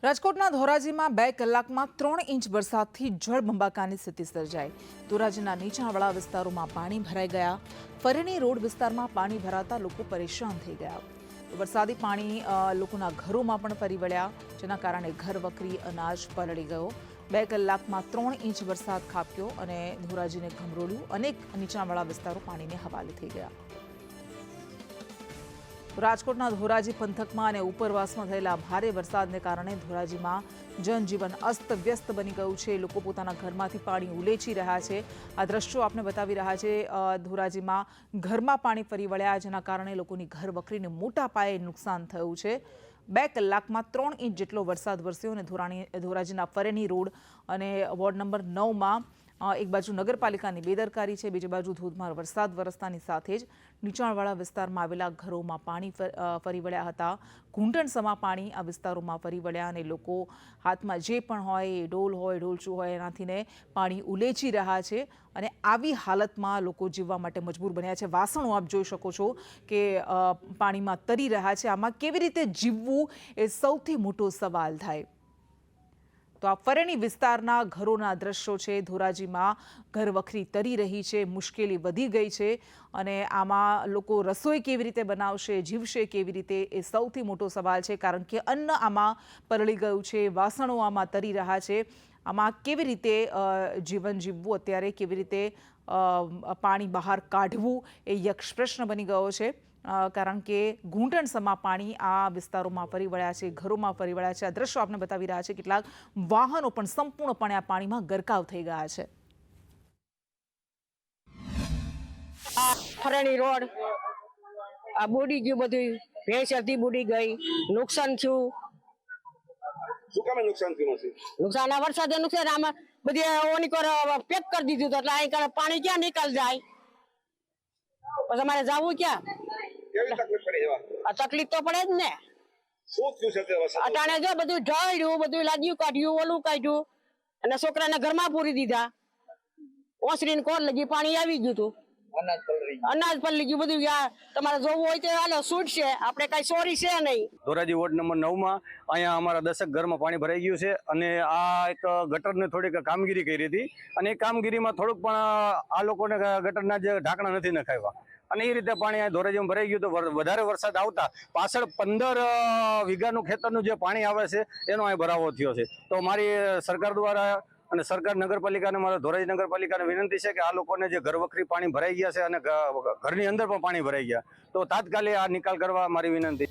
રાજકોટના ધોરાજીમાં 2 કલાકમાં 3 ઇંચ વરસાદથી જળબંબાકારની સ્થિતિ સર્જાઈ। ધોરાજીના નીચાણવાળા વિસ્તારોમાં પાણી ભરાઈ ગયા। ફરેણી રોડ વિસ્તારમાં પાણી ભરાતા લોકો પરેશાન થઈ ગયા। વરસાદી પાણી લોકોના ઘરોમાં પણ ફરી વળ્યા, જેના કારણે ઘર વખરી અનાજ પલળી ગયો। 2 કલાકમાં 3 ઇંચ વરસાદ ખાબક્યો અને ધોરાજીને ગમરોળ્યું। અનેક નીચાણવાળા વિસ્તારો પાણીને હવાલે થઈ ગયા। રાજકોટના ધોરાજી પંથકમાં અને ઉપરવાસમાં થયેલા ભારે વરસાદને કારણે ધોરાજીમાં જનજીવન અસ્તવ્યસ્ત બની ગયું છે। લોકો પોતાના ઘરમાંથી પાણી ઉલેચી રહ્યા છે। આ દ્રશ્યો આપને બતાવી રહ્યા છે। ધોરાજીમાં ઘરમાં પાણી ફરી વળ્યા, જેના કારણે લોકોની ઘર વખરીને મોટા પાયે નુકસાન થયું છે। 2 કલાકમાં 3 ઇંચ જેટલો વરસાદ વરસ્યો અને ધોરાજીના ફરેણી રોડ અને વોર્ડ નંબર 9માં એક બાજુ નગરપાલિકાની બેદરકારી છે, બીજી બાજુ ધોધમાર વરસાદ વરસતાની સાથે જ નીચાણવાળા વિસ્તારમાં આવેલા ઘરોમાં પાણી ફરી વળ્યા હતા। ઘૂંટણસમા પાણી આ વિસ્તારોમાં ફરી વળ્યા અને લોકો હાથમાં જે પણ હોય, એ ડોલ હોય, ડોલચું હોય, એનાથીને પાણી ઉલેચી રહ્યા છે અને આવી હાલતમાં લોકો જીવવા માટે મજબૂર બન્યા છે। વાસણો આપ જોઈ શકો છો કે પાણીમાં તરી રહ્યા છે। આમાં કેવી રીતે જીવવું એ સૌથી મોટો સવાલ થાય। તો આ ફરેણી વિસ્તારના ઘરોના દ્રશ્યો છે। ધોરાજીમાં ઘર વખરી તરી રહી છે, મુશ્કેલી વધી ગઈ છે અને આમાં લોકો રસોઈ કેવી રીતે બનાવશે, જીવશે કેવી રીતે, એ સૌથી મોટો સવાલ છે, કારણ કે અન્ન આમાં પલળી ગયું છે, વાસણો આમાં તરી રહ્યા છે। આમાં કેવી રીતે જીવન જીવવું, અત્યારે કેવી રીતે પાણી બહાર કાઢવું એ યક્ષ પ્રશ્ન બની ગયો છે, કારણ કે ઘૂંટણસમા પાણી આ વિસ્તારોમાં ફરી વળ્યા છે, ઘરોમાં ફરી વળ્યા છે। આ દ્રશ્યો આપણે બતાવી રહ્યા છે। કેટલાક વાહનો પણ સંપૂર્ણપણે આ પાણીમાં ગરકાવ થઈ ગયા છે। ફરેણી રોડ આ બુડી ગયું, બધું ભેંસ હતી બુડી ગઈ, નુકસાન થયું। શું કામે નુકસાન થયું છે? નુકસાન આ વરસાદે નુકસાન, આમાં બધી ઓની કોર પેક કરી દીધું તો એટલે અહીં પાણી ક્યાં નીકળ જાય, પછી અમારે જવું ક્યાં? કેવી તકલીફ પડી જવા? આ તકલીફ તો પડે જ ને। શું થયું છે તે વરસાદ? અટાણે જો બધું ઢળ્યું, બધું લાગ્યું, કાઢ્યું, ઓલું કાઢ્યું અને છોકરાને ઘરમાં પૂરી દીધા। ઓસરીને કોર લગી પાણી આવી ગયું હતું, અનાજ પલળી ગયું બધું। તમારે જોવું હોય તો હાલો છૂટશે, આપણે કઈ ચોરી છે નહીં। ધોરાજી વોર્ડ નંબર 9માં અહીંયા અમારા 10 ઘરમાં પાણી ભરાઈ ગયું છે અને આ એક ગટરની થોડીક કામગીરી કરી હતી અને એ કામગીરીમાં થોડુંક પણ આ લોકોને ગટરના જે ઢાંકણા નથી નખાવ્યા અને એ રીતે પાણી આ ધોરાજીમાં ભરાઈ ગયું। તો વધારે વરસાદ આવતા પાછળ 15 વીઘાનું ખેતરનું જે પાણી આવે છે એનો અહીં ભરાવો થયો છે। તો મારી સરકાર દ્વારા અને સરકાર નગરપાલિકાને, મારા ધોરાજી નગરપાલિકાને વિનંતી છે કે આ લોકોને જે ઘર વખરી પાણી ભરાઈ ગયા છે અને ઘરની અંદર પણ પાણી ભરાઈ ગયા, તો તાત્કાલિક આ નિકાલ કરવા મારી વિનંતી।